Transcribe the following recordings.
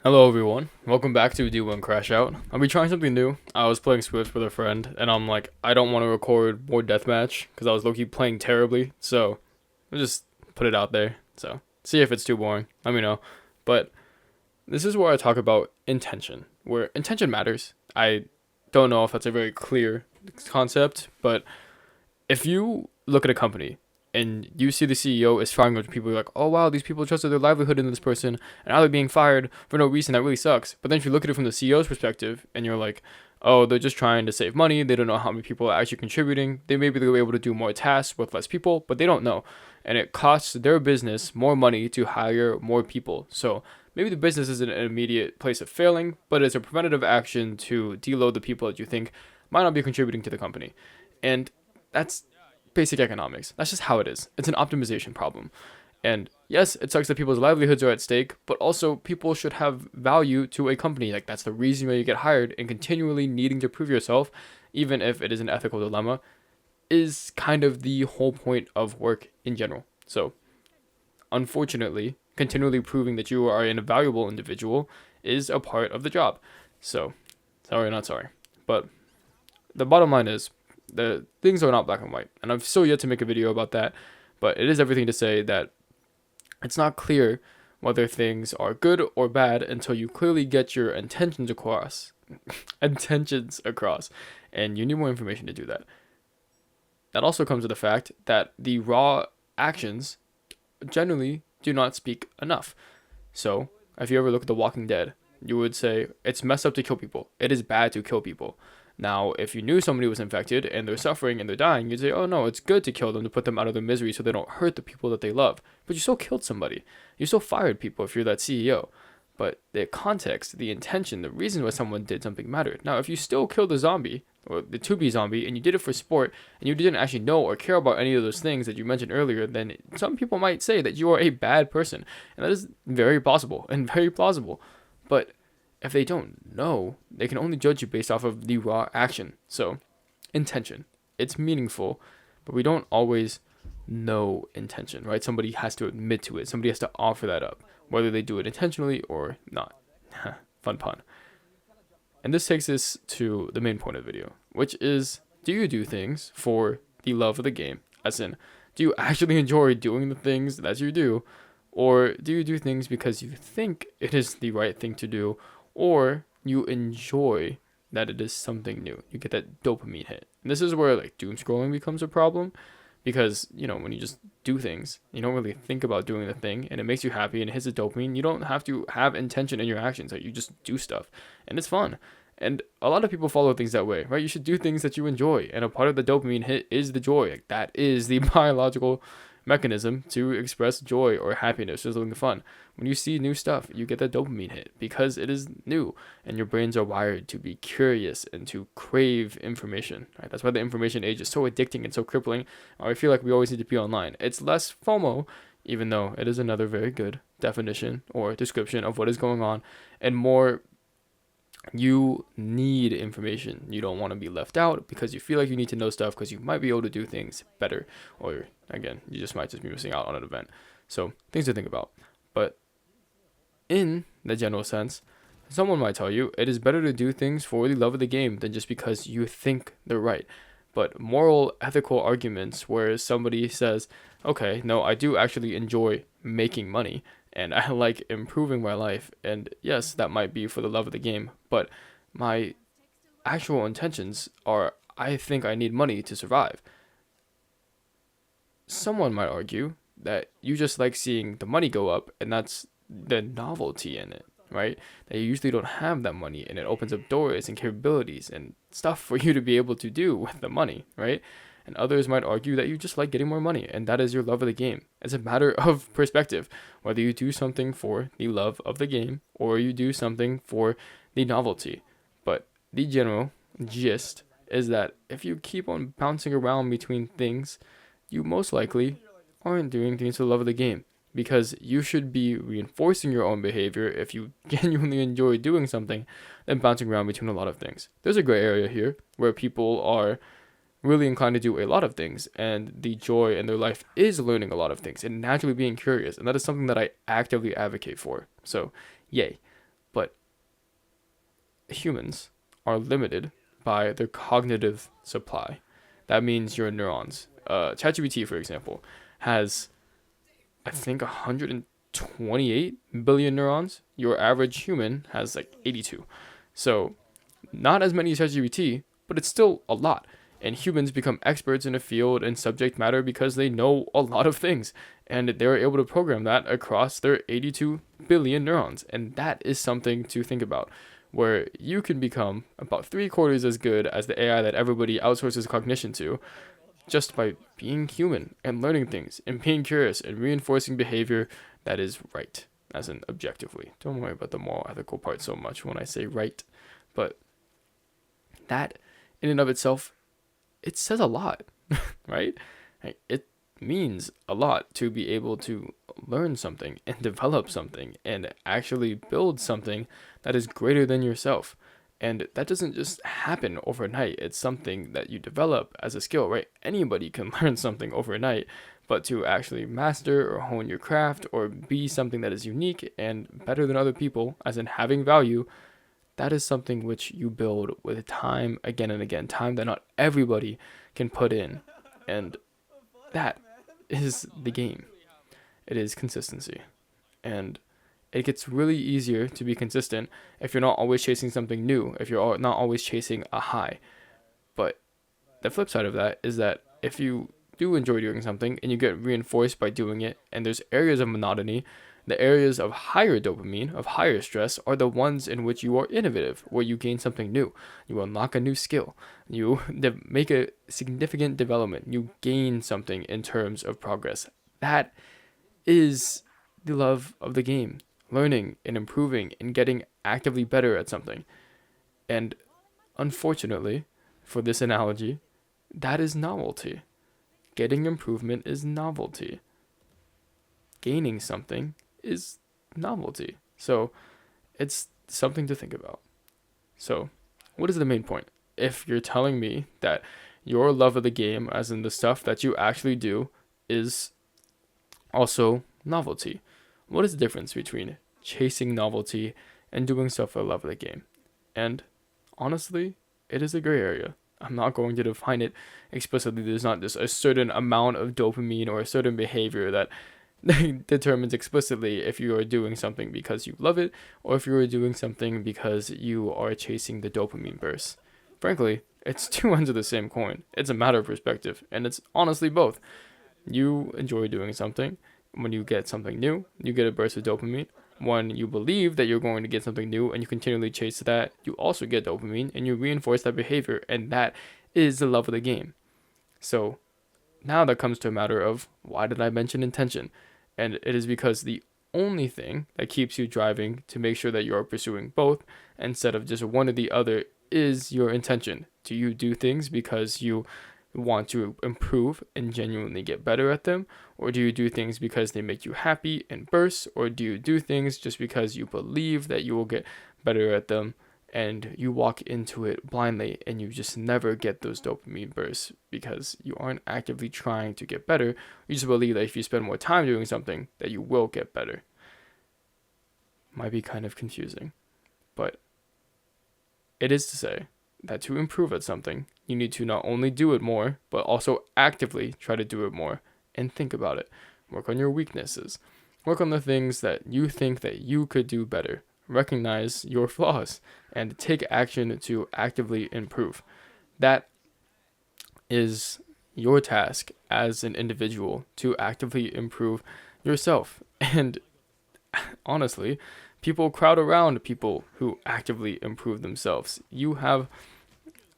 Hello everyone, welcome back to D1 Crashout. I'll be trying something new. I was playing Swift with a friend, and I'm like, I don't want to record more deathmatch because I was low-key playing terribly. So I'll just put it out there. So see if it's too boring. Let me know. But this is where I talk about intention, where intention matters. I don't know if that's a very clear concept, but if you look at a company and you see the CEO is firing a bunch of people, you're like, oh wow, these people trusted their livelihood in this person, and now they're being fired for no reason. That really sucks. But then if you look at it from the CEO's perspective, and you're like, oh, they're just trying to save money. They don't know how many people are actually contributing. Maybe they're able to do more tasks with less people, but they don't know, and it costs their business more money to hire more people. So maybe the business isn't an immediate place of failing, but it's a preventative action to deload the people that you think might not be contributing to the company, and that's basic economics. That's just how it is. It's an optimization problem. And yes, it sucks that people's livelihoods are at stake, but also people should have value to a company. Like, that's the reason why you get hired, and continually needing to prove yourself, even if it is an ethical dilemma, is kind of the whole point of work in general. So, unfortunately, continually proving that you are an valuable individual is a part of the job. So, sorry, not sorry. But the bottom line is, the things are not black and white, and I've still yet to make a video about that, but it is everything to say that it's not clear whether things are good or bad until you clearly get your intentions across. Intentions across, and you need more information to do that. That also comes with the fact that the raw actions generally do not speak enough. So, if you ever look at The Walking Dead, you would say it's messed up to kill people. It is bad to kill people. Now, if you knew somebody was infected and they're suffering and they're dying, you'd say, oh no, it's good to kill them to put them out of their misery so they don't hurt the people that they love. But you still killed somebody. You still fired people if you're that CEO. But the context, the intention, the reason why someone did something mattered. Now, if you still killed the zombie, or the to-be zombie, and you did it for sport, and you didn't actually know or care about any of those things that you mentioned earlier, then some people might say that you are a bad person. And that is very possible and very plausible. But if they don't know, they can only judge you based off of the raw action. So, intention. It's meaningful, but we don't always know intention, right? Somebody has to admit to it. Somebody has to offer that up, whether they do it intentionally or not. Fun pun. And this takes us to the main point of the video, which is, do you do things for the love of the game? As in, do you actually enjoy doing the things that you do? Or do you do things because you think it is the right thing to do, or you enjoy that it is something new? You get that dopamine hit. And this is where like doom scrolling becomes a problem, because when you just do things, you don't really think about doing the thing, and it makes you happy and it hits the dopamine. You don't have to have intention in your actions. Like, you just do stuff, and it's fun. And a lot of people follow things that way, right? You should do things that you enjoy, and a part of the dopamine hit is the joy. Like, that is the biological mechanism to express joy or happiness, just looking fun. When you see new stuff, you get that dopamine hit because it is new, and your brains are wired to be curious and to crave information. Right? That's why the information age is so addicting and so crippling. I feel like we always need to be online. It's less FOMO, even though it is another very good definition or description of what is going on, and more, you need information. You don't want to be left out because you feel like you need to know stuff because you might be able to do things better, or again, you just might just be missing out on an event. So, things to think about. But in the general sense, someone might tell you it is better to do things for the love of the game than just because you think they're right. But moral, ethical arguments where somebody says, okay, no, I do actually enjoy making money, and I like improving my life, and yes, that might be for the love of the game, but my actual intentions are, I think I need money to survive. Someone might argue that you just like seeing the money go up, and that's the novelty in it, right? That you usually don't have that money, and it opens up doors and capabilities and stuff for you to be able to do with the money, right? And others might argue that you just like getting more money, and that is your love of the game. It's a matter of perspective, whether you do something for the love of the game or you do something for the novelty. But the general gist is that if you keep on bouncing around between things, you most likely aren't doing things for the love of the game, because you should be reinforcing your own behavior if you genuinely enjoy doing something than bouncing around between a lot of things. There's a gray area here where people are really inclined to do a lot of things, and the joy in their life is learning a lot of things and naturally being curious, and that is something that I actively advocate for. So, yay. But humans are limited by their cognitive supply. That means your neurons. ChatGPT, for example, has, I think, 128 billion neurons. Your average human has like 82. So, not as many as ChatGPT, but it's still a lot. And humans become experts in a field and subject matter because they know a lot of things. And they're able to program that across their 82 billion neurons. And that is something to think about, where you can become about 3/4 as good as the AI that everybody outsources cognition to just by being human and learning things and being curious and reinforcing behavior that is right, as in objectively. Don't worry about the moral ethical part so much when I say right. But that, in and of itself, it says a lot, right? It means a lot to be able to learn something and develop something and actually build something that is greater than yourself. And that doesn't just happen overnight. It's something that you develop as a skill, right? Anybody can learn something overnight, but to actually master or hone your craft or be something that is unique and better than other people, as in having value, that is something which you build with time again and again, time that not everybody can put in. And that is the game. It is consistency. And it gets really easier to be consistent if you're not always chasing something new, if you're not always chasing a high. But the flip side of that is that if you do enjoy doing something and you get reinforced by doing it, and there's areas of monotony, the areas of higher dopamine, of higher stress, are the ones in which you are innovative, where you gain something new. You unlock a new skill. You make a significant development. You gain something in terms of progress. That is the love of the game. Learning and improving and getting actively better at something. And unfortunately, for this analogy, that is novelty. Getting improvement is novelty. Gaining something is novelty. So it's something to think about. So what is the main point? If you're telling me that your love of the game, as in the stuff that you actually do, is also novelty, what is the difference between chasing novelty and doing stuff for the love of the game? And honestly, it is a gray area. I'm not going to define it explicitly. There's not just a certain amount of dopamine or a certain behavior that determines explicitly if you are doing something because you love it or if you are doing something because you are chasing the dopamine burst. Frankly, it's two ends of the same coin. It's a matter of perspective, and it's honestly both. You enjoy doing something. When you get something new, you get a burst of dopamine. When you believe that you're going to get something new and you continually chase that, you also get dopamine and you reinforce that behavior, and that is the love of the game. So now that comes to a matter of, why did I mention intention? And it is because the only thing that keeps you driving to make sure that you are pursuing both instead of just one or the other is your intention. Do you do things because you want to improve and genuinely get better at them? Or do you do things because they make you happy and burst? Or do you do things just because you believe that you will get better at them and you walk into it blindly and you just never get those dopamine bursts because you aren't actively trying to get better? You just believe that if you spend more time doing something that you will get better. Might be kind of confusing, but it is to say that to improve at something, you need to not only do it more, but also actively try to do it more and think about it. Work on your weaknesses. Work on the things that you think that you could do better. Recognize your flaws and take action to actively improve. That is your task as an individual, to actively improve yourself. And honestly, people crowd around people who actively improve themselves. You have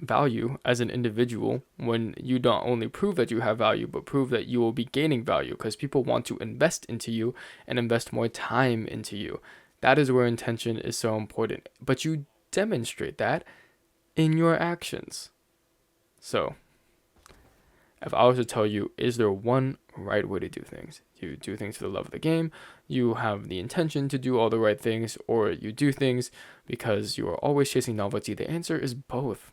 value as an individual when you not only prove that you have value, but prove that you will be gaining value, because people want to invest into you and invest more time into you. That is where intention is so important. But you demonstrate that in your actions. So, if I was to tell you, is there one right way to do things? You do things for the love of the game, you have the intention to do all the right things, or you do things because you are always chasing novelty? The answer is both.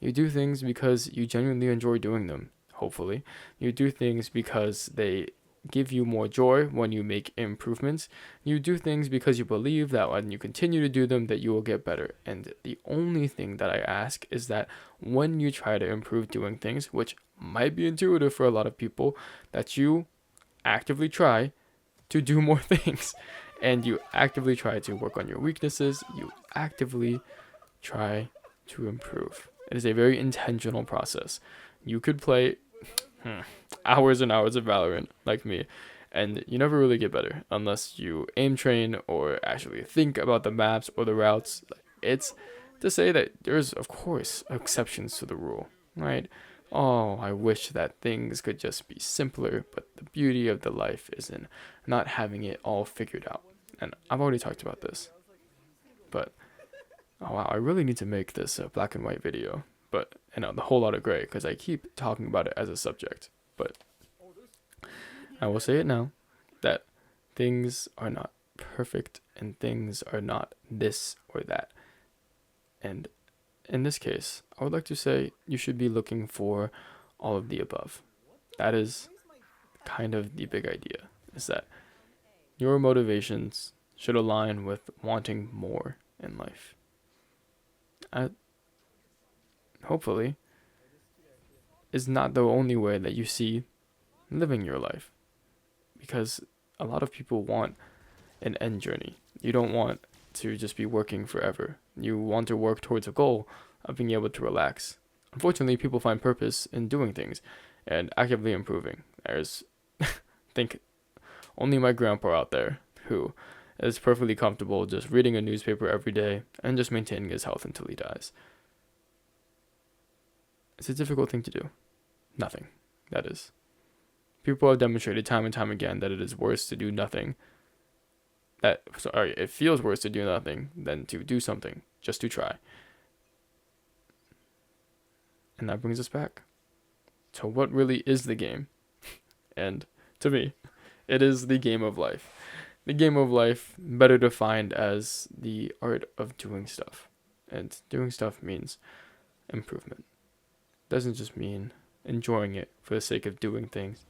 You do things because you genuinely enjoy doing them, hopefully. You do things because they give you more joy when you make improvements. You do things because you believe that when you continue to do them that you will get better. And the only thing that I ask is that when you try to improve doing things, which might be intuitive for a lot of people, that you actively try to do more things, and you actively try to work on your weaknesses. You actively try to improve. It is a very intentional process. You could play hours and hours of Valorant like me, and you never really get better unless you aim train or actually think about the maps or the routes. It's to say that there's, of course, exceptions to the rule, right? Oh, I wish that things could just be simpler, but the beauty of the life is in not having it all figured out. And I've already talked about this, but oh wow, I really need to make this a black and white video, but the whole lot of gray, because I keep talking about it as a subject. But I will say it now, that things are not perfect and things are not this or that. And in this case, I would like to say you should be looking for all of the above. That is kind of the big idea, is that your motivations should align with wanting more in life. Hopefully, is not the only way that you see living your life. Because a lot of people want an end journey. You don't want to just be working forever. You want to work towards a goal of being able to relax. Unfortunately, people find purpose in doing things and actively improving. There's, I think, only my grandpa out there who is perfectly comfortable just reading a newspaper every day and just maintaining his health until he dies. It's a difficult thing to do. Nothing, that is. People have demonstrated time and time again that it is worse to do nothing. It feels worse to do nothing than to do something, just to try. And that brings us back to what really is the game. And to me, it is the game of life. The game of life, better defined as the art of doing stuff. And doing stuff means improvement. It doesn't just mean enjoying it for the sake of doing things.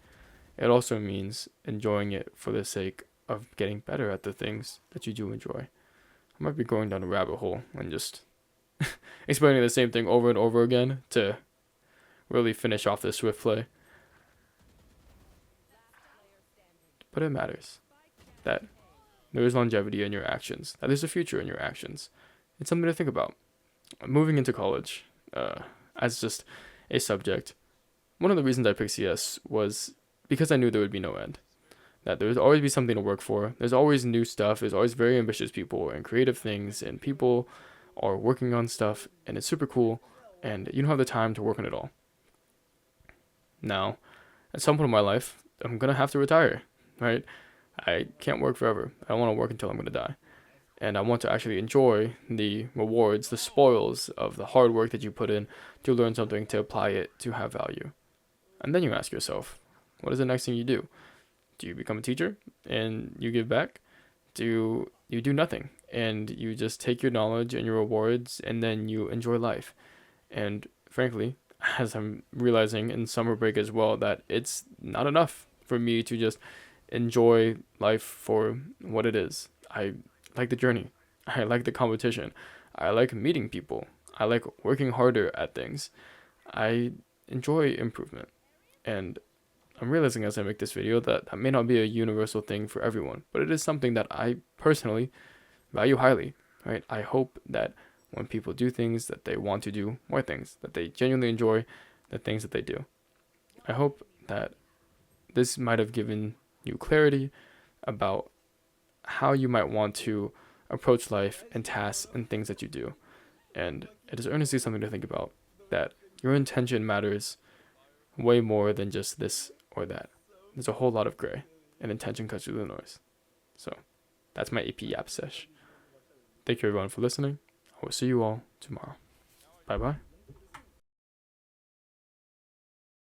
It also means enjoying it for the sake of getting better at the things that you do enjoy. I might be going down a rabbit hole and just explaining the same thing over and over again to really finish off this Swift play. But it matters that there is longevity in your actions, that there's a future in your actions. It's something to think about. Moving into college, as just a subject, one of the reasons I picked CS was because I knew there would be no end. That there would always be something to work for. There's always new stuff. There's always very ambitious people and creative things, and people are working on stuff, and it's super cool, and you don't have the time to work on it all. Now, at some point in my life, I'm going to have to retire, right? I can't work forever. I don't want to work until I'm going to die. And I want to actually enjoy the rewards, the spoils of the hard work that you put in to learn something, to apply it, to have value. And then you ask yourself, what is the next thing you do? Do you become a teacher and you give back? Do you do nothing and you just take your knowledge and your rewards and then you enjoy life? And frankly, as I'm realizing in summer break as well, that it's not enough for me to just enjoy life for what it is. I like the journey. I like the competition. I like meeting people. I like working harder at things. I enjoy improvement. And I'm realizing as I make this video that may not be a universal thing for everyone, but it is something that I personally value highly, right? I hope that when people do things, that they want to do more things, that they genuinely enjoy the things that they do. I hope that this might have given you clarity about how you might want to approach life and tasks and things that you do. And it is earnestly something to think about, that your intention matters way more than just this or that. There's a whole lot of gray, and intention cuts through the noise. So that's my AP Yap sesh. Thank you everyone for listening. I will see you all tomorrow. Bye bye.